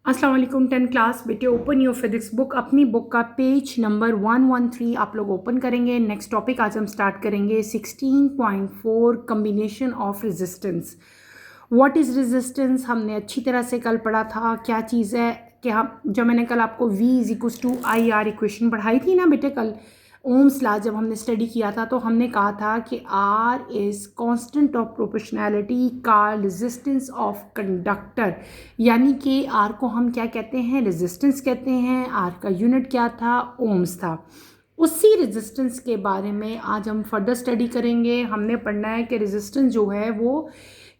अस्सलाम वालेकुम 10 क्लास बेटे, ओपन योर फिजिक्स बुक। अपनी बुक का पेज नंबर 113 आप लोग ओपन करेंगे। नेक्स्ट टॉपिक आज हम स्टार्ट करेंगे 16.4 combination of resistance. What is resistance हमने अच्छी तरह से कल पढ़ा था। क्या चीज़ है कि हम जब मैंने कल आपको V is to I R equation पढ़ाई थी ना बेटे, कल ओम्स लॉ जब हमने स्टडी किया था तो हमने कहा था कि R is constant of proportionality का रेजिस्टेंस ऑफ कंडक्टर, यानी कि R को हम क्या कहते हैं, रेजिस्टेंस कहते हैं। R का यूनिट क्या था, ओम्स था। उसी रेजिस्टेंस के बारे में आज हम फर्दर स्टडी करेंगे। हमने पढ़ना है कि रेजिस्टेंस जो है वो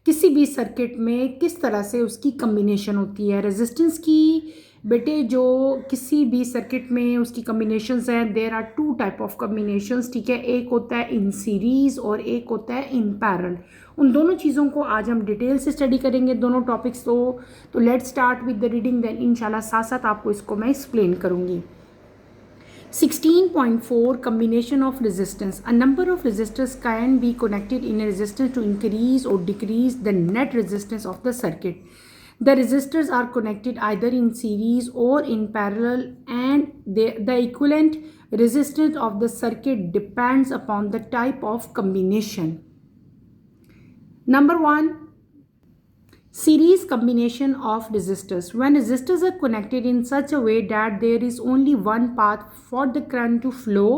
किसी भी सर्किट में किस तरह से उसकी कम्बिनेशन होती है। रेजिस्टेंस की बेटे जो किसी भी सर्किट में उसकी कम्बिनेशंस हैं, there are two type of combinations, ठीक है। एक होता है इन सीरीज़ और एक होता है इन पैरेलल। उन दोनों चीज़ों को आज हम डिटेल से स्टडी करेंगे, दोनों टॉपिक्स। तो let's start with the reading, then इंशाल्लाह साथ साथ आपको इसको मैं एक्सप्लेन करूँगी। 16.4 combination of resistance. A number of resistors can be connected in a resistance to increase or decrease the net resistance of the circuit. The resistors are connected either in series or in parallel, and the equivalent resistance of the circuit depends upon the type of combination. Number one, series combination of resistors. When resistors are connected in such a way that there is only one path for the current to flow,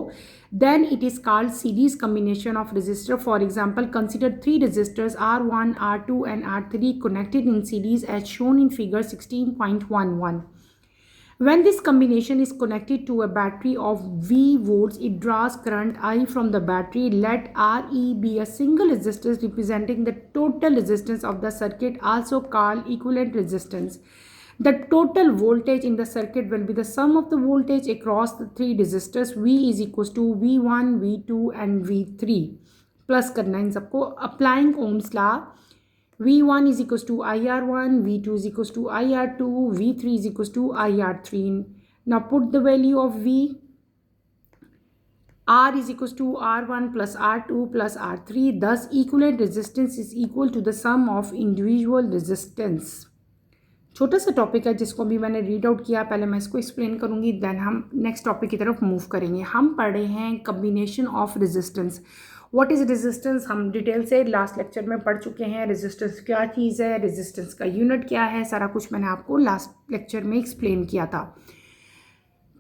then it is called series combination of resistor. For example, consider three resistors R1, R2 and R3 connected in series as shown in figure 16.11. When this combination is connected to a battery of V volts, it draws current I from the battery. Let Re be a single resistance representing the total resistance of the circuit, also called equivalent resistance. The total voltage in the circuit will be the sum of the voltage across the three resistors. V is equals to V1, V2 and V3. Plus करना इन सबको, applying Ohm's law. V1 is equals to IR1, V2 is equals to IR2, V3 is equals to IR3. Now put the value of V. R is equals to R1 plus R2 plus R3. Thus equivalent resistance is equal to the sum of individual resistance. छोटा सा topic है जिसको भी मैंने read out किया, पहले मैं इसको एक्सप्लेन करूंगी, देन हम नेक्स्ट टॉपिक की तरफ मूव करेंगे। हम पढ़ रहे हैं combination of resistance. What is resistance हम डिटेल से लास्ट लेक्चर में पढ़ चुके हैं। रेजिस्टेंस क्या चीज़ है, रेजिस्टेंस का यूनिट क्या है, सारा कुछ मैंने आपको लास्ट लेक्चर में एक्सप्लेन किया था।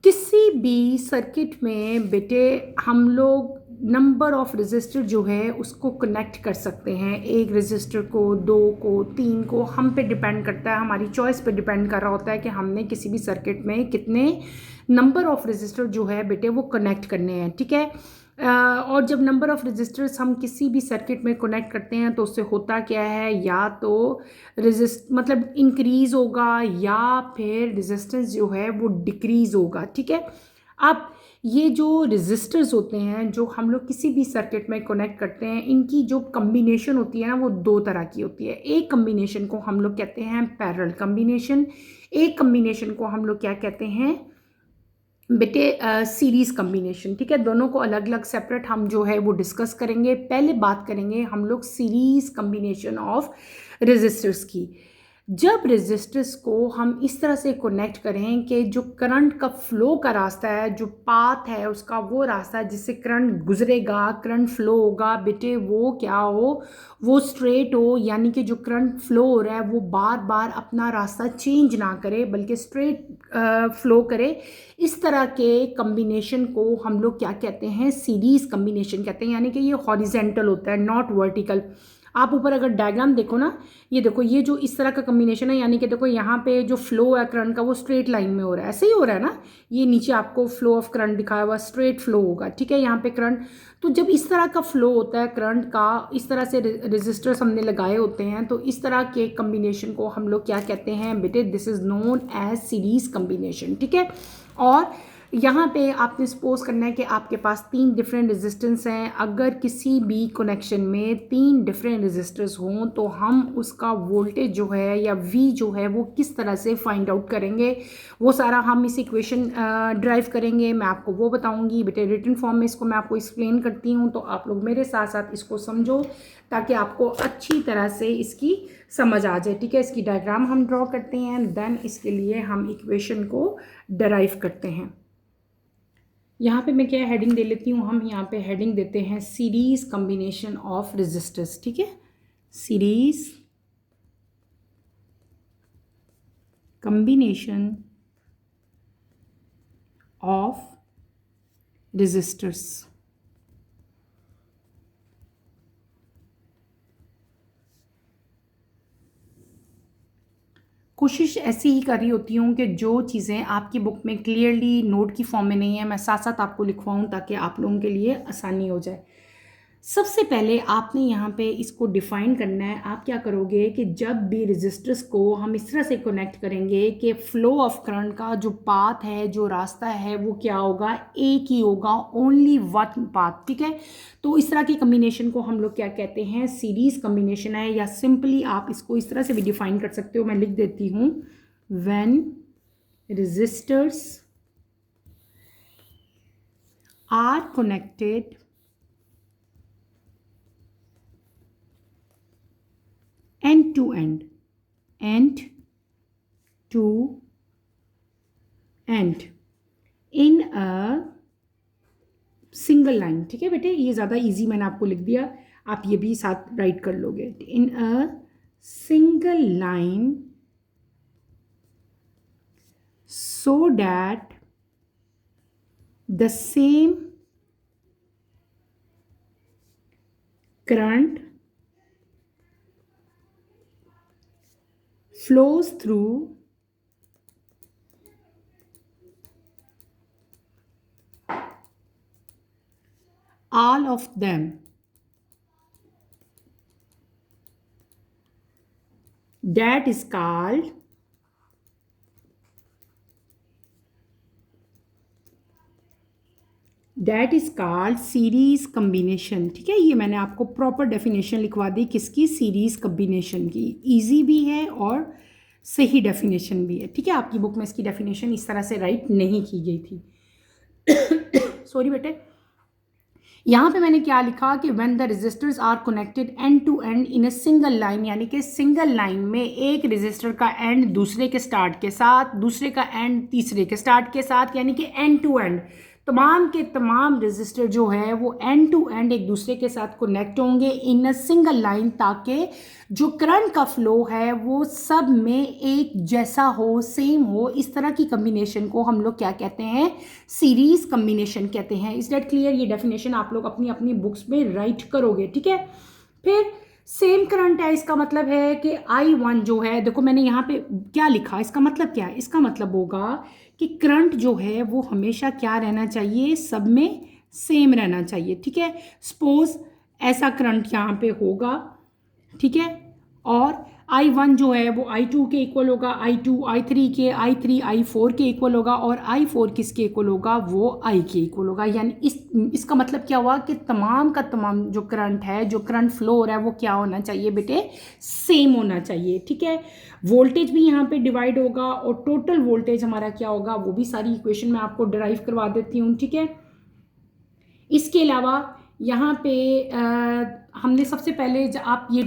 किसी भी सर्किट में बेटे हम लोग नंबर ऑफ रेजिस्टर जो है उसको कनेक्ट कर सकते हैं। एक रेजिस्टर को, दो को, तीन को, हम पे डिपेंड करता है, हमारी चॉइस पे डिपेंड कर रहा होता है कि हमने किसी भी सर्किट में कितने नंबर ऑफ रेजिस्टर जो है बेटे वो कनेक्ट करने हैं, ठीक है। और जब नंबर ऑफ रेजिस्टर्स हम किसी भी सर्किट में कनेक्ट करते हैं तो उससे होता क्या है, या तो मतलब इंक्रीज़ होगा या फिर रेजिस्टेंस जो है वो डिक्रीज़ होगा, ठीक है। अब ये जो रेजिस्टर्स होते हैं जो हम लोग किसी भी सर्किट में कनेक्ट करते हैं, इनकी जो कम्बिनेशन होती है ना वो दो तरह की होती है। एक कम्बिनेशन को हम लोग कहते हैं पैरेलल कम्बिनेशन, एक कम्बिनेशन को हम लोग क्या कहते हैं बेटे, सीरीज़ कम्बिनेशन, ठीक है। दोनों को अलग अलग सेपरेट हम जो है वो डिस्कस करेंगे। पहले बात करेंगे हम लोग सीरीज़ कम्बिनेशन ऑफ रेजिस्टर्स की। जब रेजिस्टर्स को हम इस तरह से कनेक्ट करें कि जो करंट का फ्लो का रास्ता है, जो पाथ है उसका, वो रास्ता जिससे करंट गुजरेगा, करंट फ्लो होगा बेटे, वो क्या हो, वो स्ट्रेट हो, यानी कि जो करंट फ्लो हो रहा है वो बार बार अपना रास्ता चेंज ना करे बल्कि स्ट्रेट फ्लो करे। इस तरह के कम्बिनेशन को हम लोग क्या कहते हैं, सीरीज़ कम्बिनेशन कहते हैं, यानी कि ये हॉरिजेंटल होता है, नॉट वर्टिकल। आप ऊपर अगर डायग्राम देखो ना, ये देखो, ये जो इस तरह का कम्बिनेशन है, यानी कि देखो यहाँ पे जो फ्लो है करंट का वो स्ट्रेट लाइन में हो रहा है, ऐसे ही हो रहा है ना। ये नीचे आपको फ्लो ऑफ करंट दिखाया हुआ, स्ट्रेट फ्लो होगा, ठीक है। यहाँ पे करंट, तो जब इस तरह का फ्लो होता है करंट का, इस तरह से रेजिस्टर्स हमने लगाए होते हैं, तो इस तरह के कम्बिनेशन को हम लोग क्या कहते हैं बेटे, this is known as series combination, ठीक है। और यहाँ पे आपने सपोज करना है कि आपके पास 3 डिफरेंट रेजिस्टेंस हैं। अगर किसी भी कनेक्शन में 3 डिफरेंट रेजिस्टर्स हों तो हम उसका वोल्टेज जो है या वी जो है वो किस तरह से फाइंड आउट करेंगे, वो सारा हम इस इक्वेशन ड्राइव करेंगे। मैं आपको वो बताऊंगी बेटे, रिटन फॉर्म में इसको मैं आपको एक्सप्लेन करती हूँ, तो आप लोग मेरे साथ साथ इसको समझो ताकि आपको अच्छी तरह से इसकी समझ आ जाए। ठीक है, इसकी डायग्राम हम ड्रॉ करते हैं, देन इसके लिए हम इक्वेशन को डराइव करते हैं। यहाँ पे मैं क्या हेडिंग दे लेती हूँ, हम यहाँ पे हेडिंग देते हैं सीरीज कॉम्बिनेशन ऑफ रेजिस्टर्स। ठीक है, सीरीज कॉम्बिनेशन ऑफ रेजिस्टर्स। कोशिश ऐसी ही कर रही होती हूँ कि जो चीज़ें आपकी बुक में क्लियरली नोट की फॉर्म में नहीं है मैं साथ साथ आपको लिखवाऊँ ताकि आप लोगों के लिए आसानी हो जाए। सबसे पहले आपने यहाँ पे इसको डिफ़ाइन करना है। आप क्या करोगे कि जब भी रेजिस्टर्स को हम इस तरह से कनेक्ट करेंगे कि फ़्लो ऑफ करंट का जो पाथ है, जो रास्ता है, वो क्या होगा, एक ही होगा, ओनली वन पाथ। ठीक है, तो इस तरह की कम्बिनेशन को हम लोग क्या कहते हैं, सीरीज़ कम्बिनेशन है, या सिंपली आप इसको इस तरह से भी डिफ़ाइन कर सकते हो। मैं लिख देती हूँ, when resistors are connected end to end in a single line। ठीक है बेटे, ये ज़्यादा इजी मैंने आपको लिख दिया, आप ये भी साथ राइट कर लोगे। In a single line so that the same current flows through all of them। That is called series combination. ठीक है, ये मैंने आपको प्रॉपर डेफिनेशन लिखवा दी किसकी, सीरीज कम्बिनेशन की। इजी भी है और सही डेफिनेशन भी है। ठीक है, आपकी बुक में इसकी डेफिनेशन इस तरह से राइट नहीं की गई थी सॉरी बेटे। यहाँ पे मैंने क्या लिखा कि when the resistors are connected end to end in a single line, यानी कि सिंगल लाइन में एक रेजिस्टर का एंड दूसरे के स्टार्ट के साथ, दूसरे का एंड तीसरे के स्टार्ट के साथ, यानी कि एंड टू एंड तमाम के तमाम रेजिस्टर जो है वो एंड टू एंड एक दूसरे के साथ कनेक्ट होंगे इन अ सिंगल लाइन, ताकि जो करंट का फ्लो है वो सब में एक जैसा हो, सेम हो। इस तरह की कम्बिनेशन को हम लोग क्या कहते हैं, सीरीज कम्बिनेशन कहते हैं। Is that clear? ये डेफिनेशन आप लोग अपनी अपनी बुक्स में राइट करोगे। ठीक है, फिर सेम करंट है, इसका मतलब है कि I1 जो है, देखो मैंने यहाँ पे क्या लिखा, इसका मतलब क्या है, इसका मतलब होगा कि करंट जो है वो हमेशा क्या रहना चाहिए, सब में सेम रहना चाहिए। ठीक है, सपोज ऐसा करंट यहाँ पे होगा, ठीक है, और I1 जो है वो I2 के इक्वल होगा, I2 I3 के, I3 I4 के इक्वल होगा, और I4 किसके इक्वल होगा, वो I के इक्वल होगा। यानी इसका मतलब क्या हुआ कि तमाम का तमाम जो करंट है, जो करंट फ्लो हो रहा है, वो क्या होना चाहिए बेटे, सेम होना चाहिए। ठीक है, वोल्टेज भी यहाँ पे डिवाइड होगा और टोटल वोल्टेज हमारा क्या होगा, वो भी सारी इक्वेशन मैं आपको डिराइव करवा देती हूँ। ठीक है, इसके अलावा यहाँ पे हमने सबसे पहले आप ये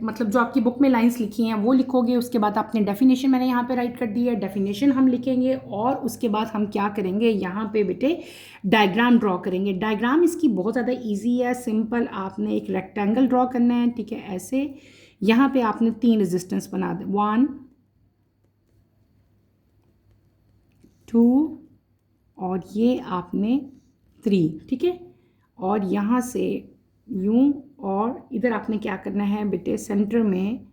मतलब जो आपकी बुक में लाइंस लिखी हैं वो लिखोगे, उसके बाद आपने डेफिनेशन मैंने यहाँ पे राइट कर दी है, डेफिनेशन हम लिखेंगे, और उसके बाद हम क्या करेंगे, यहाँ पे बेटे डायग्राम ड्रॉ करेंगे। डायग्राम इसकी बहुत ज़्यादा इजी है, सिंपल। आपने एक रेक्टेंगल ड्रॉ करना है, ठीक है, ऐसे। यहाँ पे आपने 3 रेजिस्टेंस बना दे, 1 2 और ये आपने 3। ठीक है, और यहाँ से यूं, और इधर आपने क्या करना है बेटे, सेंटर में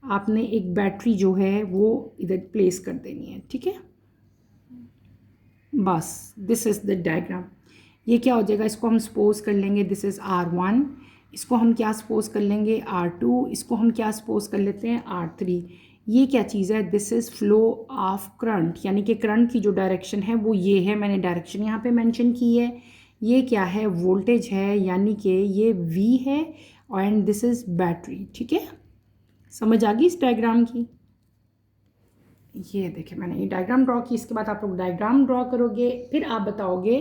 आपने एक बैटरी जो है वो इधर प्लेस कर देनी है। ठीक है, बस दिस इज़ द डायग्राम। ये क्या हो जाएगा, इसको हम सपोज कर लेंगे दिस इज़ R1, इसको हम क्या सपोज कर लेंगे R2, इसको हम क्या सपोज कर लेते हैं R3। ये क्या चीज़ है, this is flow of current, यानी कि करंट की जो डायरेक्शन है वो ये है, मैंने डायरेक्शन यहाँ पे मेंशन की है। ये क्या है, वोल्टेज है, यानी कि ये V है एंड दिस इज़ बैटरी। ठीक है, समझ आ गई इस डायग्राम की। ये देखिए मैंने ये डायग्राम ड्रॉ की, इसके बाद आप लोग डायग्राम ड्रॉ करोगे, फिर आप बताओगे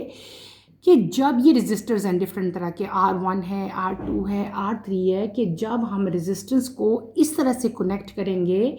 कि जब ये रेजिस्टर्स हैं डिफरेंट तरह के, R1 है, R2 है, R3 है, कि जब हम रेजिस्टेंस को इस तरह से कनेक्ट करेंगे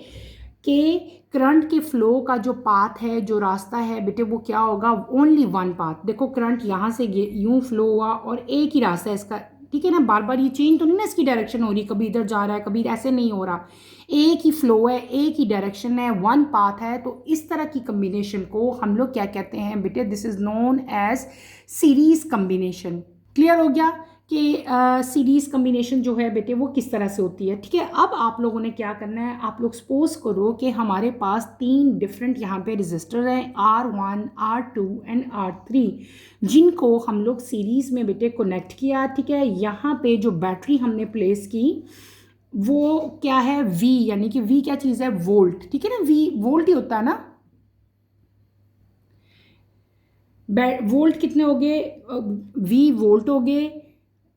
कि करंट के फ्लो का जो पाथ है, जो रास्ता है बेटे, वो क्या होगा, ओनली वन पाथ। देखो करंट यहाँ से यूँ फ्लो हुआ और एक ही रास्ता है इसका, ठीक है ना, बार बार ये चेंज तो नहीं ना इसकी डायरेक्शन हो रही, कभी इधर जा रहा है कभी ऐसे नहीं हो रहा, एक ही फ्लो है, एक ही डायरेक्शन है, वन पाथ है। तो इस तरह की कम्बिनेशन को हम लोग क्या कहते हैं बेटे, this is known as series combination. Clear हो गया कि सीरीज कम्बिनेशन जो है बेटे वो किस तरह से होती है। ठीक है, अब आप लोगों ने क्या करना है, आप लोग सपोज करो कि हमारे पास 3 डिफरेंट यहाँ पे रजिस्टर हैं, R1, R2 एंड R3, जिनको हम लोग सीरीज में बेटे कनेक्ट किया। ठीक है, यहाँ पे जो बैटरी हमने प्लेस की वो क्या है, V, यानी कि V क्या चीज़ है, वोल्ट। ठीक है ना, V वोल्ट ही होता है ना। वोल्ट कितने हो गए, V वोल्ट हो गए।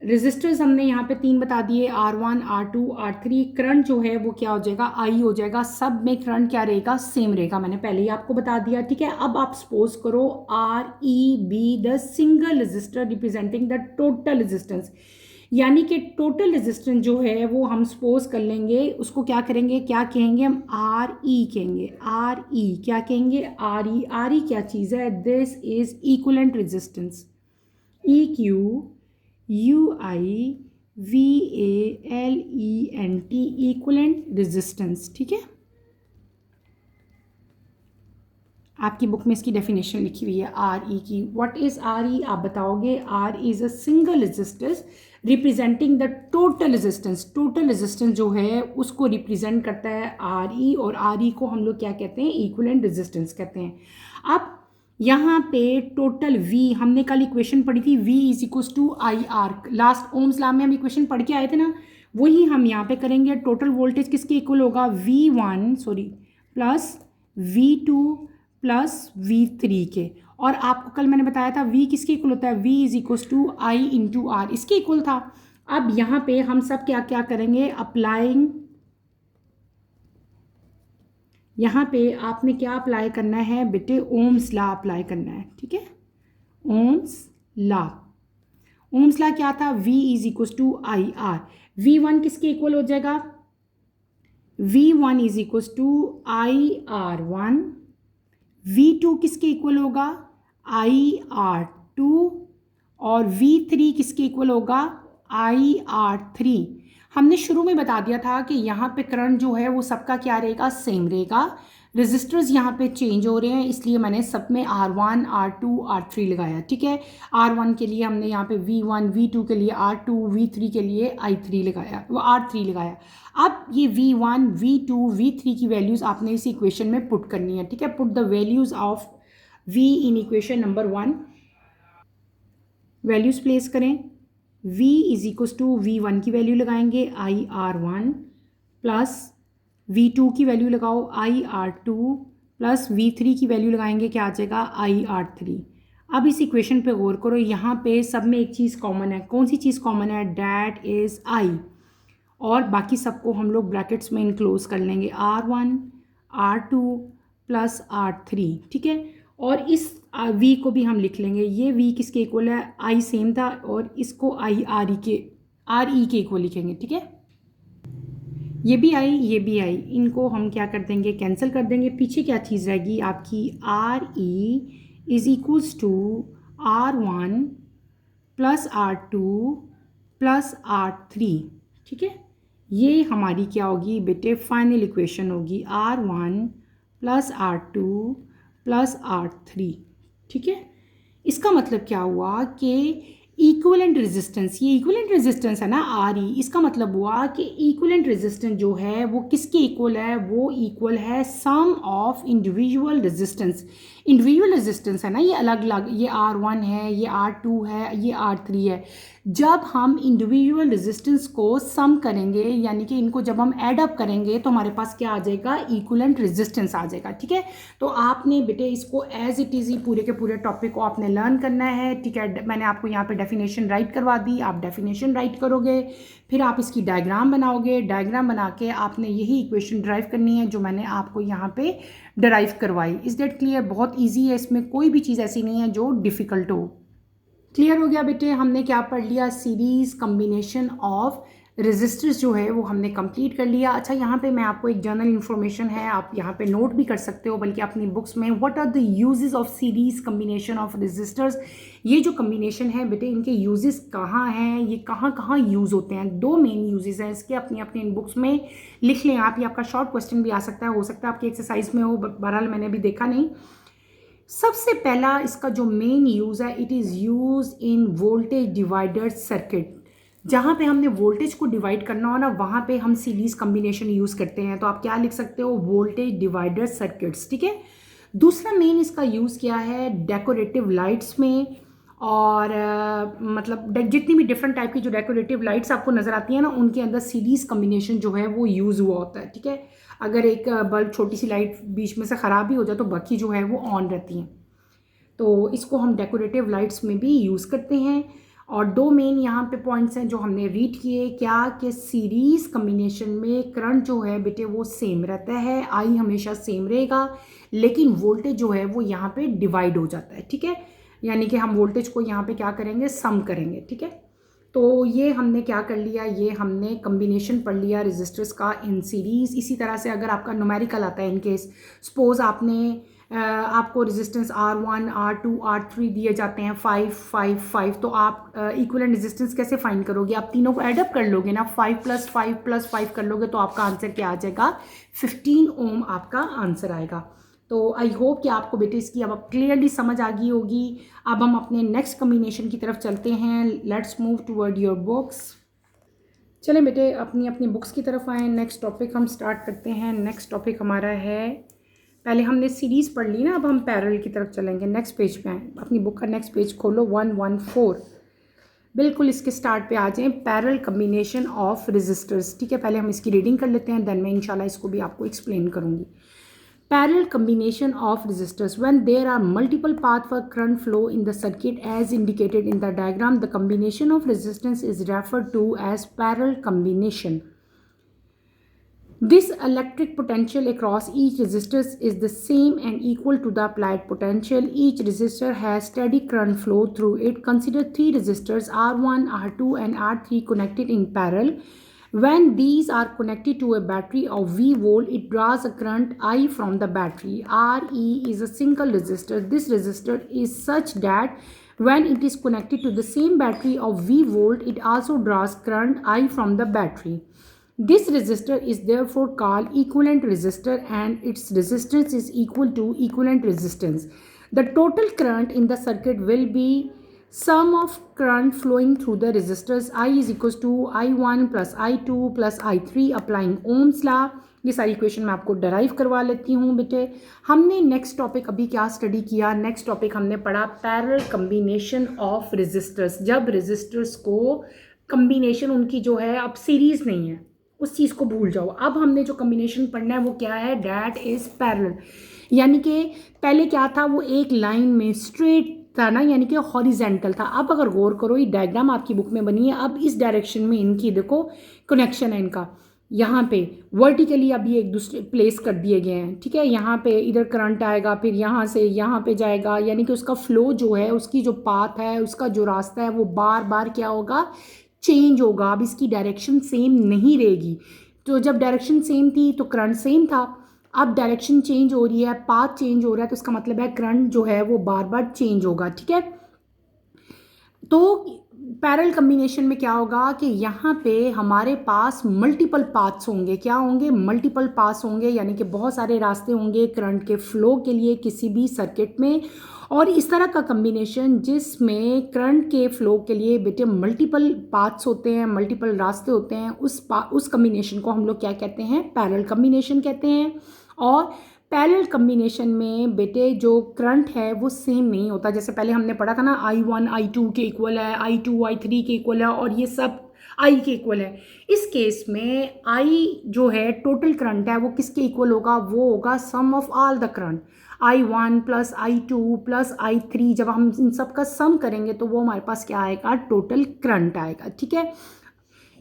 रेजिस्टर्स हमने यहाँ पे 3 बता दिए, R1, R2, R3। करंट जो है वो क्या हो जाएगा, I हो जाएगा। सब में करंट क्या रहेगा, सेम रहेगा, मैंने पहले ही आपको बता दिया। ठीक है, अब आप सपोज करो REB the single resistor representing the total resistance, यानी कि टोटल रेजिस्टेंस जो है वो हम सपोज कर लेंगे, उसको क्या करेंगे, क्या कहेंगे हम, RE कहेंगे। RE क्या कहेंगे, RE क्या चीज़ है, this is equivalent resistance, EQUIVALENT, equivalent resistance. ठीक है, आपकी बुक में इसकी डेफिनेशन लिखी हुई है RE की। व्हाट इज RE, आप बताओगे, R is a single resistance representing the total resistance. Total resistance जो है उसको रिप्रेजेंट करता है RE, और RE को हम लोग क्या कहते हैं, इक्विवेलेंट रेजिस्टेंस कहते हैं। अब यहाँ पे टोटल V, हमने कल इक्वेशन पढ़ी थी, V is equals to IR, last Ohm's law में हम इक्वेशन पढ़ के आए थे ना, वही हम यहाँ पे करेंगे। टोटल वोल्टेज किसके इक्वल होगा, V1 plus V2 plus V3 के। और आपको कल मैंने बताया था V किसके इक्वल होता है, V is equals to I into R, इसके इक्वल था। अब यहाँ पे हम सब क्या क्या करेंगे, अप्लाइंग, यहाँ पे आपने क्या अप्लाई करना है बेटे, ओम्स लॉ अप्लाई करना है। ठीक है, ओम्स लॉ, ओम्स लॉ क्या था, V is equals to IR। V1 किसके इक्वल हो जाएगा, V1 is equals to IR1। V2 किसके इक्वल होगा, IR2। और V3 किसके इक्वल होगा, IR3। हमने शुरू में बता दिया था कि यहाँ पे करंट जो है वो सबका क्या रहेगा, सेम रहेगा। रेजिस्टर्स यहाँ पे चेंज हो रहे हैं, इसलिए मैंने सब में R1, R2, R3 लगाया। ठीक है, R1 के लिए हमने यहाँ पे V1, V2 के लिए R2, V3 के लिए I3 लगाया, वो R3 लगाया। अब ये V1, V2, V3 की वैल्यूज़ आपने इस इक्वेशन में पुट करनी है। ठीक है, put the values of V in equation number 1। Values place करें, V is equals to V1 की वैल्यू लगाएंगे IR1, प्लस V2 की वैल्यू लगाओ IR2, प्लस V3 की वैल्यू लगाएंगे, क्या आ जाएगा, IR3। अब इस इक्वेशन पे गौर करो, यहाँ पे सब में एक चीज़ कॉमन है, कौन सी चीज़ कॉमन है, डैट इज़ I, और बाकी सबको हम लोग ब्रैकेट्स में इनक्लोज कर लेंगे, R1, R2 प्लस R3। ठीक है, और इस V को भी हम लिख लेंगे, ये V किसके इक्वल है, I सेम था, और इसको RE के इक्वल लिखेंगे। ठीक है, ये भी I, इनको हम क्या कर देंगे, कैंसिल कर देंगे। पीछे क्या चीज़ रहेगी आपकी, RE is equals to R1 plus R2 plus R3। ठीक है, ये हमारी क्या होगी बेटे, फाइनल इक्वेशन होगी, R1 plus R2 plus R3। ठीक है, इसका मतलब क्या हुआ कि इक्विवेलेंट रेजिस्टेंस, ये इक्विवेलेंट रेजिस्टेंस है ना आर ई, इसका मतलब हुआ कि इक्विवेलेंट रेजिस्टेंस जो है वो किसके इक्वल है, वो इक्वल है sum of individual resistance. Individual resistance है ना ये अलग अलग, ये R1 है, ये R2 है, ये R3 है। जब हम इंडिविजुअल रेजिस्टेंस को सम करेंगे यानी कि इनको जब हम ऐड अप करेंगे तो हमारे पास क्या आ जाएगा, इक्विवेलेंट रेजिस्टेंस आ जाएगा। ठीक है, तो आपने बेटे इसको एज इट इज़ ही पूरे के पूरे टॉपिक को आपने लर्न करना है। ठीक है, मैंने आपको यहाँ पे डेफिनेशन राइट करवा दी, आप डेफिनेशन राइट करोगे, फिर आप इसकी डायग्राम बनाओगे, डायग्राम बना के आपने यही इक्वेशन ड्राइव करनी है जो मैंने आपको यहाँ पे डराइव करवाई। Is that clear? बहुत ईजी है, इसमें कोई भी चीज़ ऐसी नहीं है जो डिफ़िकल्ट हो। क्लियर हो गया बेटे? हमने क्या पढ़ लिया, सीरीज कम्बिनेशन ऑफ रेजिस्टर्स जो है वो हमने कंप्लीट कर लिया। अच्छा, यहाँ पे मैं आपको एक जनरल इन्फॉर्मेशन है, आप यहाँ पे नोट भी कर सकते हो बल्कि अपनी बुक्स में, what are the uses of series combination of resistors. ये जो कम्बिनेशन है बेटे इनके यूजेस कहाँ हैं, ये कहाँ कहाँ यूज़ होते हैं, दो मेन यूजेस हैं इसके, अपनी अपनी इन बुक्स में लिख लें आप। ये आपका शॉर्ट क्वेश्चन भी आ सकता है, हो सकता है आपकी एक्सरसाइज में हो, बहरहाल मैंने अभी देखा नहीं। सबसे पहला इसका जो मेन यूज़ है, it is use in voltage divider circuit. जहाँ पे हमने वोल्टेज को डिवाइड करना हो ना, वहाँ पे हम सीरीज कम्बिनेशन यूज़ करते हैं। तो आप क्या लिख सकते हो, वोल्टेज डिवाइडर सर्किट्स। ठीक है, दूसरा मेन इसका यूज़ किया है डेकोरेटिव लाइट्स में, और मतलब जितनी भी डिफरेंट टाइप की जो डेकोरेटिव लाइट्स आपको नज़र आती हैं ना, उनके अंदर सीरीज कम्बिनेशन जो है वो यूज़ हुआ होता है। ठीक है, अगर एक बल्ब छोटी सी लाइट बीच में से ख़राब भी हो जाए तो बाकी जो है वो ऑन रहती हैं। तो इसको हम डेकोरेटिव लाइट्स में भी यूज़ करते हैं। और दो मेन यहाँ पे पॉइंट्स हैं जो हमने रीड किए, क्या कि सीरीज कम्बिनेशन में करंट जो है बेटे वो सेम रहता है, आई हमेशा सेम रहेगा, लेकिन वोल्टेज जो है वो यहाँ पे डिवाइड हो जाता है। ठीक है, यानी कि हम वोल्टेज को यहाँ पे क्या करेंगे, सम करेंगे। ठीक है, तो ये हमने क्या कर लिया, ये हमने कम्बिनेशन पढ़ लिया रेजिस्टर्स का इन सीरीज़। इसी तरह से अगर आपका न्यूमेरिकल आता है, इन केस सपोज आपको रेजिस्टेंस R1, R2, R3 दिए जाते हैं 5, 5, 5, तो आप इक्विवेलेंट रेजिस्टेंस कैसे फाइंड करोगे, आप तीनों को एडअप कर लोगे ना, 5 + 5 + 5 कर लोगे तो आपका आंसर क्या आ जाएगा, 15 ओम आपका आंसर आएगा। तो आई होप कि आपको बेटे इसकी अब क्लियरली समझ आ गई होगी। अब हम अपने नेक्स्ट कम्बिनेशन की तरफ चलते हैं। Let's move toward your books. चलें बेटे अपनी अपनी बुक्स की तरफ आएँ, नेक्स्ट टॉपिक हम स्टार्ट करते हैं। नेक्स्ट टॉपिक हमारा है, पहले हमने सीरीज़ पढ़ ली ना, अब हम पैरेलल की तरफ चलेंगे। नेक्स्ट पेज पे आएँ, अपनी बुक का नेक्स्ट पेज खोलो, 114, बिल्कुल इसके स्टार्ट पे आ जाएं, पैरेलल कम्बिनेशन ऑफ रेजिस्टर्स। ठीक है, पहले हम इसकी रीडिंग कर लेते हैं, देन मैं इंशाल्लाह इसको भी आपको एक्सप्लेन करूँगी। Parallel combination of resistors. When there are multiple paths for current flow in the circuit as indicated in the diagram, the combination of resistance is referred to as parallel combination. This electric potential across each resistor is the same and equal to the applied potential. Each resistor has steady current flow through it. Consider three resistors R1, R2 and R3 connected in parallel. When these are connected to a battery of V volt, it draws a current I from the battery. RE is a single resistor. This resistor is such that when it is connected to the same battery of V volt, it also draws current I from the battery. This resistor is therefore called equivalent resistor and its resistance is equal to equivalent resistance. The total current in the circuit will be sum of current flowing through the resistors. I is equals to I1 plus I2 plus I3 applying Ohm's law. ये सारी equation मैं आपको derive करवा लेती हूँ बेटे। हमने next topic अभी क्या स्टडी किया, नेक्स्ट टॉपिक हमने पढ़ा पैरेलल कम्बिनेशन ऑफ रेजिस्टर्स। जब रेजिस्टर्स को कम्बिनेशन उनकी जो है अब सीरीज़ नहीं है, उस चीज़ को भूल जाओ। अब हमने जो कम्बिनेशन पढ़ना है वो क्या है, डैट इज़ पैरेलल। यानी कि पहले क्या था, वो एक लाइन में स्ट्रेट था ना, यानी कि हॉरिजेंटल था। अब अगर गौर करो, ये डायग्राम आपकी बुक में बनी है, अब इस डायरेक्शन में इनकी देखो कनेक्शन है इनका, यहाँ पे वर्टिकली अभी एक दूसरे प्लेस कर दिए गए हैं। ठीक है, यहाँ पे इधर करंट आएगा, फिर यहाँ से यहाँ पे जाएगा, यानी कि उसका फ्लो जो है, उसकी जो पाथ है, उसका जो रास्ता है वो बार बार क्या होगा, चेंज होगा। अब इसकी डायरेक्शन सेम नहीं रहेगी। तो जब डायरेक्शन सेम थी तो करंट सेम था, अब डायरेक्शन चेंज हो रही है, पाथ चेंज हो रहा है, तो इसका मतलब है करंट जो है वो बार बार चेंज होगा। ठीक है, तो पैरेलल कम्बिनेशन में क्या होगा कि यहाँ पे हमारे पास मल्टीपल पाथ्स होंगे। क्या होंगे? मल्टीपल पाथ्स होंगे, यानी कि बहुत सारे रास्ते होंगे करंट के फ्लो के लिए किसी भी सर्किट में। और इस तरह का कम्बिनेशन जिसमें करंट के फ्लो के लिए बेटे मल्टीपल पाथ्स होते हैं, मल्टीपल रास्ते होते हैं, उस कम्बिनेशन को हम लोग क्या कहते हैं? पैरेलल कम्बिनेशन कहते हैं। और पैरेलल कम्बिनेशन में बेटे जो करंट है वो सेम नहीं होता। जैसे पहले हमने पढ़ा था ना, I1 I2 के इक्वल है, I2 I3 के इक्वल है, और ये सब I के इक्वल है। इस केस में I जो है टोटल करंट है वो किसके इक्वल होगा? वो होगा sum of all the current, I1 plus I2 plus I3। जब हम इन सब का सम करेंगे तो वो हमारे पास क्या आएगा? टोटल करंट आएगा। ठीक है,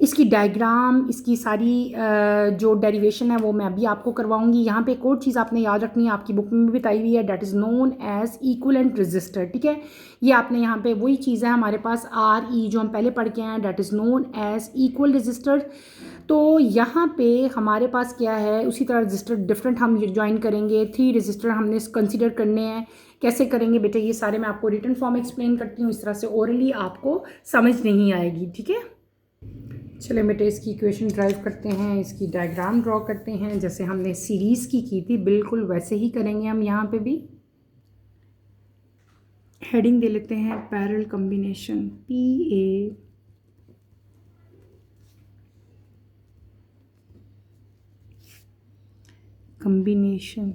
इसकी डायग्राम, इसकी सारी जो डेरिवेशन है वो मैं अभी आपको करवाऊंगी। यहाँ पे एक और चीज़ आपने याद रखनी है, आपकी बुक में भी बताई हुई है, that is known as equivalent resistor. ठीक है, ये आपने यहाँ पे वही चीज़ है हमारे पास RE जो हम पहले पढ़ के आए हैं, that is known as equal resistor. तो यहाँ पे हमारे पास क्या है, उसी तरह रजिस्टर डिफरेंट हम ज्वाइन करेंगे। 3 रजिस्टर हमने कंसिडर करने हैं। कैसे करेंगे बेटे, ये सारे मैं आपको रिटन फॉर्म एक्सप्लेन करती हूँ, इस तरह से ओरली आपको समझ नहीं आएगी। ठीक है, चलिए बेटे इसकी इक्वेशन ड्राइव करते हैं, इसकी डायग्राम ड्रॉ करते हैं। जैसे हमने सीरीज़ की थी बिल्कुल वैसे ही करेंगे हम। यहाँ पे भी हेडिंग दे लेते हैं parallel combination, PA combination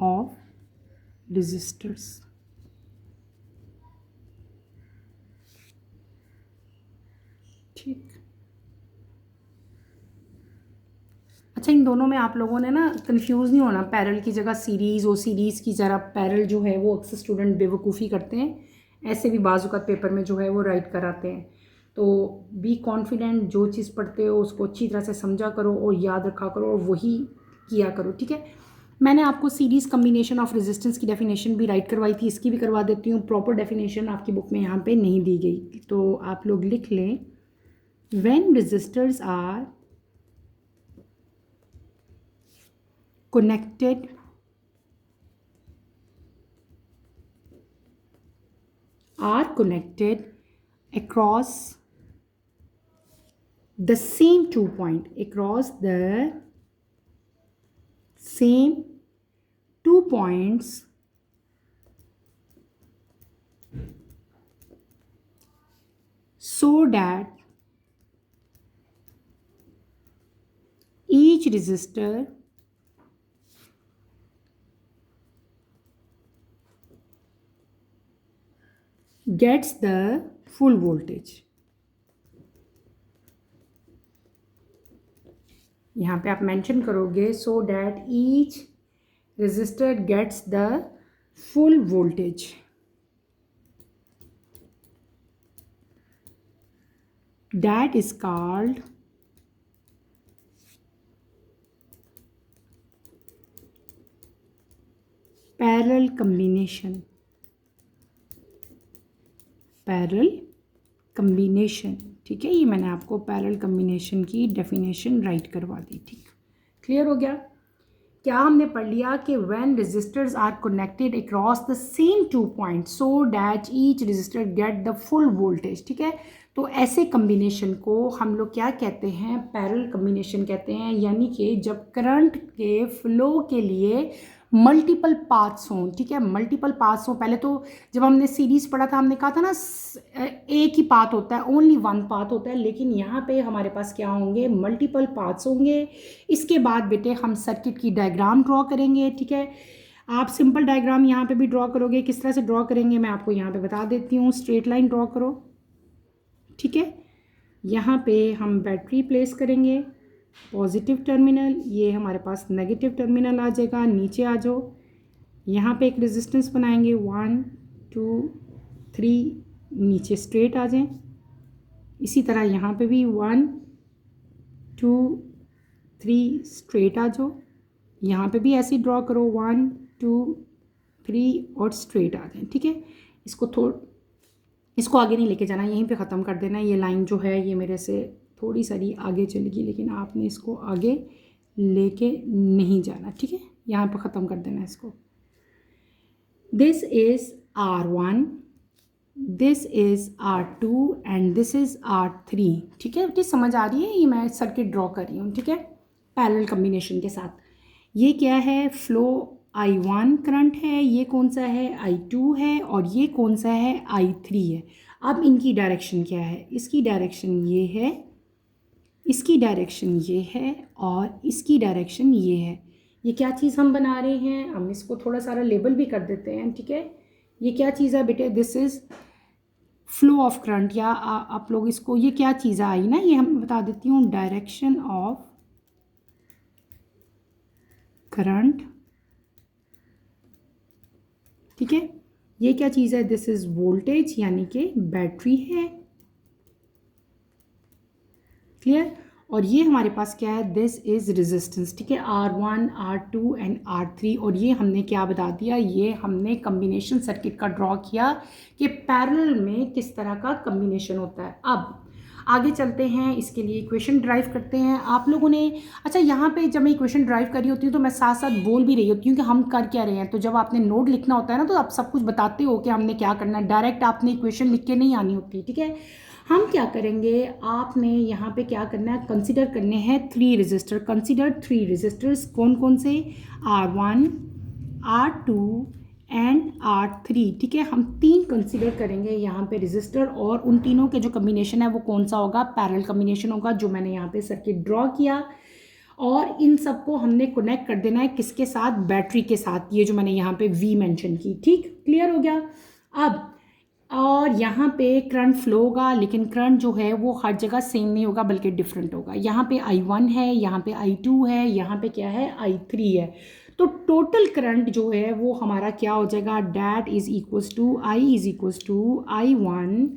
of resistors। ठीक, अच्छा इन दोनों में आप लोगों ने ना कंफ्यूज नहीं होना, पैरेलल की जगह सीरीज़ और सीरीज़ की जरा पैरेलल जो है वो अक्सर स्टूडेंट बेवकूफ़ी करते हैं, ऐसे भी बाज़-औक़ात पेपर में जो है वो राइट कराते हैं। तो बी कॉन्फिडेंट, जो चीज़ पढ़ते हो उसको अच्छी तरह से समझा करो और याद रखा करो और वही किया करो। ठीक है, मैंने आपको सीरीज़ कम्बिनेशन ऑफ रेजिस्टेंस की डेफिनेशन भी राइट करवाई थी, इसकी भी करवा देती हूँ। प्रॉपर डेफिनेशन आपकी बुक में यहाँ पे नहीं दी गई, तो आप लोग लिख लें, when resistors are connected across the same 2 point, across the same 2 points so that each resistor gets the full voltage। यहाँ पे आप मेंशन करोगे so that each resistor gets the full voltage। That is called parallel combination. Parallel combination, ठीक है, ये मैंने आपको parallel combination की डेफिनेशन राइट करवा दी। ठीक, क्लियर हो गया? क्या हमने पढ़ लिया कि when resistors are connected across the same 2 point so that each resistor get the full voltage. ठीक है, तो ऐसे कम्बिनेशन को हम लोग क्या कहते हैं? पैरेलल कम्बिनेशन कहते हैं। यानी कि जब करंट के फ्लो के लिए मल्टीपल पाथ्स हों। ठीक है, मल्टीपल पाथ्स हों। पहले तो जब हमने सीरीज़ पढ़ा था हमने कहा था ना एक ही पाथ होता है, ओनली वन पाथ होता है, लेकिन यहाँ पे हमारे पास क्या होंगे? मल्टीपल पाथ्स होंगे। इसके बाद बेटे हम सर्किट की डायग्राम ड्रॉ करेंगे। ठीक है, आप सिंपल डायग्राम यहाँ पे भी ड्रॉ करोगे। किस तरह से ड्रॉ करेंगे मैं आपको यहाँ पे बता देती हूँ। स्ट्रेट लाइन ड्रॉ करो। ठीक है, यहाँ पे हम बैटरी प्लेस करेंगे, पॉजिटिव टर्मिनल, ये हमारे पास नेगेटिव टर्मिनल आ जाएगा। नीचे आ जाओ, यहाँ पे एक रेजिस्टेंस बनाएंगे 1 2 3, नीचे स्ट्रेट आ जाएं। इसी तरह यहाँ पे भी 1 2 3 स्ट्रेट आ जाओ। यहाँ पे भी ऐसे ड्रॉ करो 1 2 3 और स्ट्रेट आ जाएं। ठीक है, इसको आगे नहीं लेके जाना, यहीं पे ख़त्म कर देना। ये लाइन जो है ये मेरे से थोड़ी सारी आगे चलेगी, लेकिन आपने इसको आगे लेके नहीं जाना। ठीक है, यहाँ पे ख़त्म कर देना इसको। This is R1, this is R2 and this is R3। ठीक है बेटे, समझ आ रही है? ये मैं सर्किट ड्रॉ कर रही हूँ, ठीक है, पैरेलल कम्बिनेशन के साथ। ये क्या है? फ्लो I1 करंट है, ये कौन सा है? I2 है, और ये कौन सा है? I3 है। अब इनकी डायरेक्शन क्या है? इसकी डायरेक्शन ये है, इसकी डायरेक्शन ये है, और इसकी डायरेक्शन ये है। ये क्या चीज़ हम बना रहे हैं? हम इसको थोड़ा सारा लेबल भी कर देते हैं, ठीक है। ये क्या चीज़ है बेटे? This is flow of current, या आप लोग इसको, ये क्या चीज़ आई ना, ये हम बता देती हूँ, डायरेक्शन ऑफ करंट, ठीक है। ये क्या चीज़ है? दिस इज़ वोल्टेज, यानी कि बैटरी है, क्लियर। और ये हमारे पास क्या है? दिस इज़ रेजिस्टेंस, ठीक है, R1, R2 एंड R3। और ये हमने क्या बता दिया? ये हमने कम्बिनेशन सर्किट का ड्रॉ किया कि पैरेलल में किस तरह का कम्बिनेशन होता है। अब आगे चलते हैं, इसके लिए इक्वेशन ड्राइव करते हैं। आप लोगों ने, अच्छा यहाँ पे जब मैं इक्वेशन ड्राइव कर रही होती हूँ तो मैं साथ साथ बोल भी रही होती हूँ कि हम कर क्या रहे हैं। तो जब आपने नोट लिखना होता है ना, तो आप सब कुछ बताते हो कि हमने क्या करना है, डायरेक्ट आपने इक्वेशन लिख के नहीं आनी होती, ठीक है। हम क्या करेंगे, आपने यहाँ पे क्या करना है, कंसिडर करने हैं 3 रजिस्टर। कंसिडर 3 रजिस्टर्स, कौन कौन से? R1, R2 एंड R3, ठीक है। हम 3 कंसिडर करेंगे यहाँ पे रजिस्टर, और उन तीनों के जो कम्बिनेशन है वो कौन सा होगा? पैरेलल कम्बिनेशन होगा, जो मैंने यहाँ पे सर्किट ड्रॉ किया। और इन सबको हमने कनेक्ट कर देना है किसके साथ? बैटरी के साथ, ये जो मैंने यहाँ पे V मेंशन की, ठीक, क्लियर हो गया। अब और यहाँ पे करंट फ्लो होगा, लेकिन करंट जो है वो हर जगह सेम नहीं होगा, बल्कि डिफरेंट होगा। यहाँ पे I1 है, यहाँ पे I2 है, यहाँ पे क्या है? I3 है। तो टोटल करंट जो है वो हमारा क्या हो जाएगा? That is equals to I is equals to I1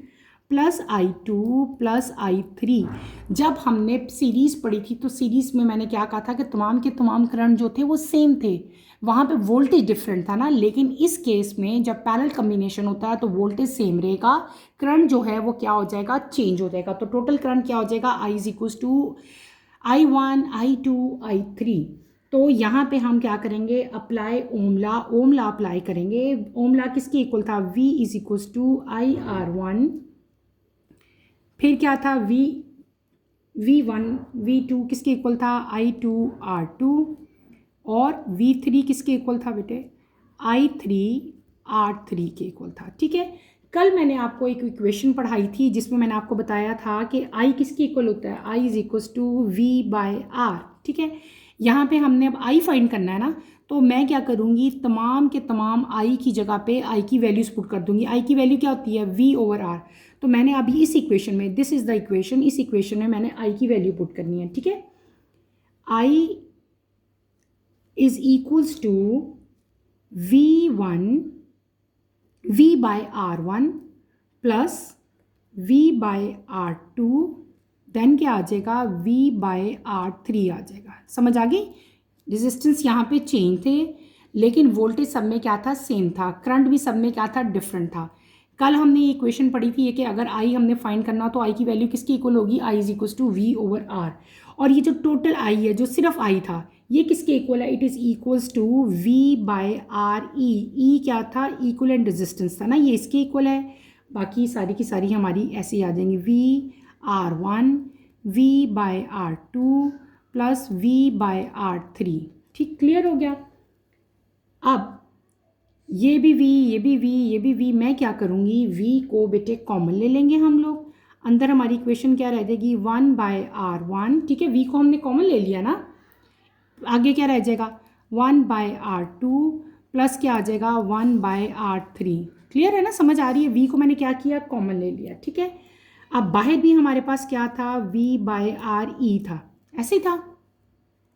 plus I2 plus I3। जब हमने सीरीज़ पढ़ी थी तो सीरीज़ में मैंने क्या कहा था कि तमाम के तमाम करंट जो थे वो सेम थे, वहाँ पे वोल्टेज डिफरेंट था ना। लेकिन इस केस में जब पैरेलल कम्बिनेशन होता है तो वोल्टेज सेम रहेगा, करंट जो है वो क्या हो जाएगा? चेंज हो जाएगा। तो टोटल करंट क्या हो जाएगा? I is equals to I1, I2, I3। तो यहाँ पे हम क्या करेंगे? अप्लाई ओमला, ओमला अप्लाई करेंगे। ओमला किसके इक्वल था? V is equals to IR1, फिर क्या था? V1, V2 किसके इक्वल था? I2, R2, और V3 किसके इक्वल था बेटे? I3, R3 के इक्वल था, ठीक है। कल मैंने आपको एक इक्वेशन पढ़ाई थी जिसमें मैंने आपको बताया था कि I किसके इक्वल होता है? I is equals to V/R, ठीक है। यहाँ पे हमने अब I फाइंड करना है ना, तो मैं क्या करूँगी? तमाम के तमाम I की जगह पे I की वैल्यूज पुट कर दूँगी। I की वैल्यू क्या होती है? V/R। तो मैंने अभी इस इक्वेशन में, दिस इज़ द इक्वेशन, इस इक्वेशन में मैंने I की वैल्यू पुट करनी है, ठीक है। I is equals to V1 V/R1 plus V/R2, then क्या आ जाएगा? V/R3 आ जाएगा। समझ आ गई? रेजिस्टेंस यहाँ पे चेंज थे, लेकिन वोल्टेज सब में क्या था? सेम था। करंट भी सब में क्या था? डिफरेंट था। कल हमने ये इक्वेशन पढ़ी थी कि अगर I हमने फाइंड करना हो तो I की वैल्यू किसकी इक्वल होगी? I is equal to V/R। और ये जो टोटल I है, जो सिर्फ I था, ये किसके इक्वल है? It is equals to V/RE। E क्या था? इक्विवेलेंट रेजिस्टेंस था ना, ये इसके इक्वल है। बाकी सारी की सारी हमारी ऐसे ही आ जाएंगी, VR1 V/R2 प्लस V/R3, ठीक, क्लियर हो गया। अब ये भी V, ये भी V, ये भी V, मैं क्या करूँगी? V को बेटे कॉमन ले लेंगे हम लोग। अंदर हमारी इक्वेशन क्या रह जाएगी? 1/R1, ठीक है, V को हमने कॉमन ले लिया ना, आगे क्या रह जाएगा? 1/R2 प्लस क्या आ जाएगा? 1/R3। क्लियर है ना? समझ आ रही है? V को मैंने क्या किया? कॉमन ले लिया, ठीक है। अब बाहर भी हमारे पास क्या था? V/RE था, ऐसे ही था,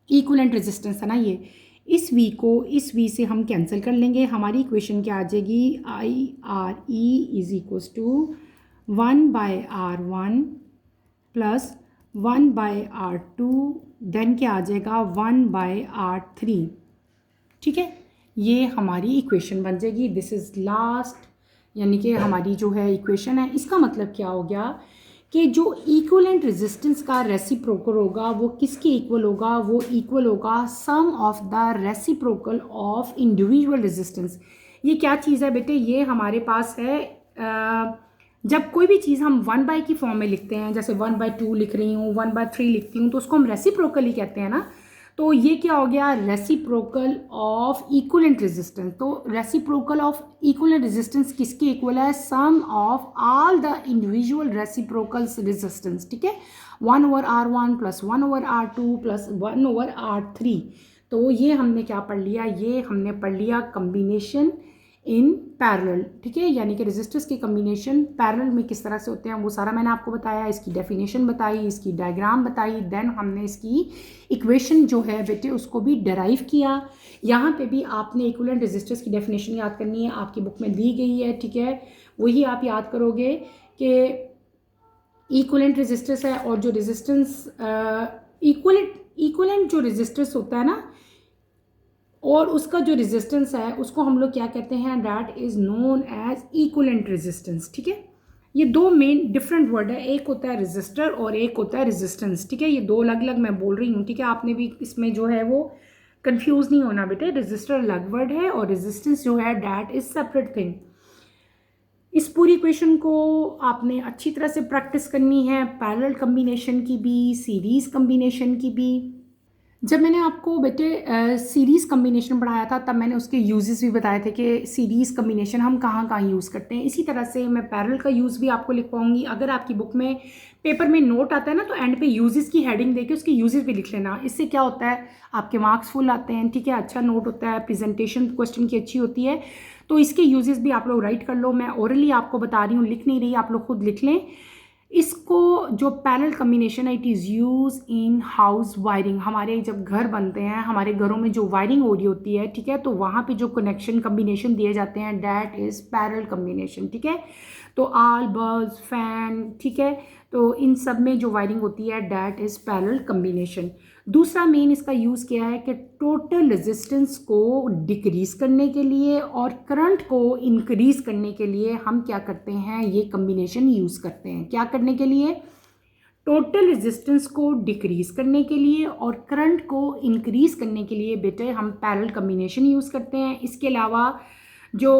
इक्विवेलेंट रेजिस्टेंस था ना ये। इस V को इस V से हम कैंसिल कर लेंगे। हमारी इक्वेशन क्या आ जाएगी? IRE is equals to 1/R1 plus 1/R2, then क्या आ जाएगा? 1/R3, ठीक है। ये हमारी इक्वेशन बन जाएगी। दिस इज़ लास्ट, यानी कि हमारी जो है इक्वेशन है। इसका मतलब क्या हो गया कि जो इक्विवेलेंट रेजिस्टेंस का रेसिप्रोकल होगा वो किसके इक्वल होगा? वो इक्वल होगा sum of the reciprocal of individual resistance. ये क्या चीज़ है बेटे? ये हमारे पास है जब कोई भी चीज़ हम 1/, की फॉर्म में लिखते हैं, जैसे 1/2 लिख रही हूँ, 1/3 लिखती हूँ, तो उसको हम रेसिप्रोकल ही कहते हैं ना। तो ये क्या हो गया, रेसिप्रोकल ऑफ इक्विवेलेंट रेजिस्टेंस। तो रेसिप्रोकल ऑफ इक्विवेलेंट रेजिस्टेंस किसके इक्वल है, sum of all the individual reciprocals resistance, ठीक है, 1/R1 plus 1/R2 plus 1/R3। तो ये हमने क्या पढ़ लिया, ये हमने पढ़ लिया कम्बिनेशन इन पैरेलल, ठीक है, यानी कि रेजिस्टर्स के कम्बिनेशन पैरेलल में किस तरह से होते हैं वो सारा मैंने आपको बताया, इसकी डेफिनेशन बताई, इसकी डायग्राम बताई, देन हमने इसकी इक्वेशन जो है बेटे उसको भी डेराइव किया। यहाँ पे भी आपने इक्विवेलेंट रेजिस्टर्स की डेफिनेशन याद करनी है, आपकी बुक में दी गई है, ठीक है, वही आप याद करोगे कि इक्विवेलेंट रेजिस्टर्स है और जो रेजिस्टेंस इक्विवेलेंट जो रेजिस्टर्स होता है ना और उसका जो रेजिस्टेंस है उसको हम लोग क्या कहते हैं, that is known as equivalent resistance, ठीक है। ये दो मेन डिफरेंट वर्ड है, एक होता है रेजिस्टर और एक होता है रेजिस्टेंस, ठीक है, ये दो अलग अलग मैं बोल रही हूँ, ठीक है, आपने भी इसमें जो है वो कंफ्यूज नहीं होना बेटे, रेजिस्टर अलग वर्ड है और रेजिस्टेंस जो है दैट इज सेपरेट थिंग। इस पूरी इक्वेशन को आपने अच्छी तरह से प्रैक्टिस करनी है, पैरेलल कम्बिनेशन की भी, सीरीज कम्बिनेशन की भी। जब मैंने आपको बेटे सीरीज़ कम्बिनेशन पढ़ाया था तब मैंने उसके यूजेस भी बताए थे कि सीरीज़ कम्बिनेशन हम कहाँ कहाँ यूज़ करते हैं। इसी तरह से मैं पैरेलल का यूज़ भी आपको लिख पाऊँगी। अगर आपकी बुक में पेपर में नोट आता है ना तो एंड पे यूजेस की हेडिंग देके उसके यूजेस भी लिख लेना। इससे क्या होता है, आपके मार्क्स फुल आते हैं, ठीक है, अच्छा नोट होता है, प्रेजेंटेशन क्वेश्चन की अच्छी होती है। तो इसके यूजेस भी आप लोग राइट कर लो, मैं ओरली आपको बता रही हूँ, लिख नहीं रही, आप लोग खुद लिख लें। इसको जो पैरेलल कम्बिनेशन है it is use in house wiring. हमारे जब घर बनते हैं, हमारे घरों में जो वायरिंग हो रही होती है, ठीक है, तो वहाँ पे जो कनेक्शन कम्बिनेशन दिए जाते हैं दैट इज़ पैरेलल कम्बिनेशन, ठीक है। तो आल बल्ब फैन, ठीक है, तो इन सब में जो वायरिंग होती है दैट इज़ पैरेलल कम्बिनेशन। दूसरा मेन इसका यूज़ किया है कि टोटल रेजिस्टेंस को डिक्रीज़ करने के लिए और करंट को इंक्रीज करने के लिए हम क्या करते हैं, ये कम्बिनेशन यूज़ करते हैं। क्या करने के लिए, टोटल रेजिस्टेंस को डिक्रीज करने के लिए और करंट को इंक्रीज करने के लिए बेटे हम पैरेलल कम्बिनेशन यूज़ करते हैं। इसके अलावा जो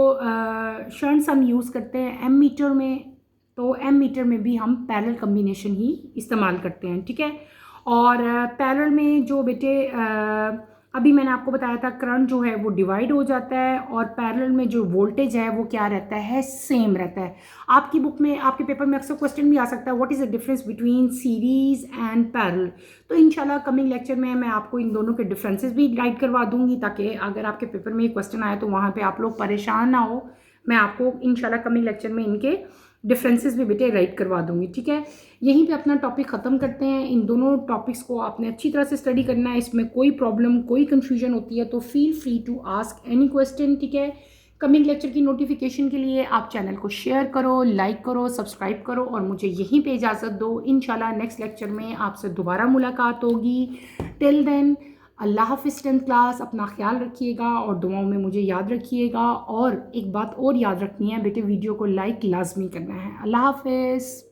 शंट्स हम यूज़ करते हैं एम मीटर में, तो एम मीटर में भी हम पैरेलल कम्बिनेशन ही इस्तेमाल करते हैं, ठीक है। और पैरेलल में जो बेटे अभी मैंने आपको बताया था करंट जो है वो डिवाइड हो जाता है और पैरेलल में जो वोल्टेज है वो क्या रहता है, सेम रहता है। आपकी बुक में, आपके पेपर में अक्सर क्वेश्चन भी आ सकता है, what is the difference between series and parallel. तो इंशाल्लाह कमिंग लेक्चर में मैं आपको इन दोनों के डिफरेंसेस भी गाइड करवा दूंगी ताकि अगर आपके पेपर में ये क्वेश्चन आए तो वहाँ पर आप लोग परेशान ना हो। मैं आपको इंशाल्लाह कमिंग लेक्चर में इनके डिफरेंसेस भी बेटे राइट करवा दूंगी, ठीक है। यहीं पे अपना टॉपिक ख़त्म करते हैं। इन दोनों टॉपिक्स को आपने अच्छी तरह से स्टडी करना है, इसमें कोई प्रॉब्लम, कोई कन्फ्यूजन होती है तो feel free to ask any question, ठीक है। कमिंग लेक्चर की नोटिफिकेशन के लिए आप चैनल को शेयर करो, लाइक करो, सब्सक्राइब करो और मुझे यहीं पे इजाज़त दो। इंशाल्लाह नेक्स्ट लेक्चर में आपसे दोबारा मुलाकात होगी। टिल देन अल्लाह हाफ़िज़। 10th क्लास, अपना ख्याल रखिएगा और दुआओं में मुझे याद रखिएगा। और एक बात और याद रखनी है बेटे, वीडियो को लाइक लाजमी करना है। अल्लाह हाफ़िज़।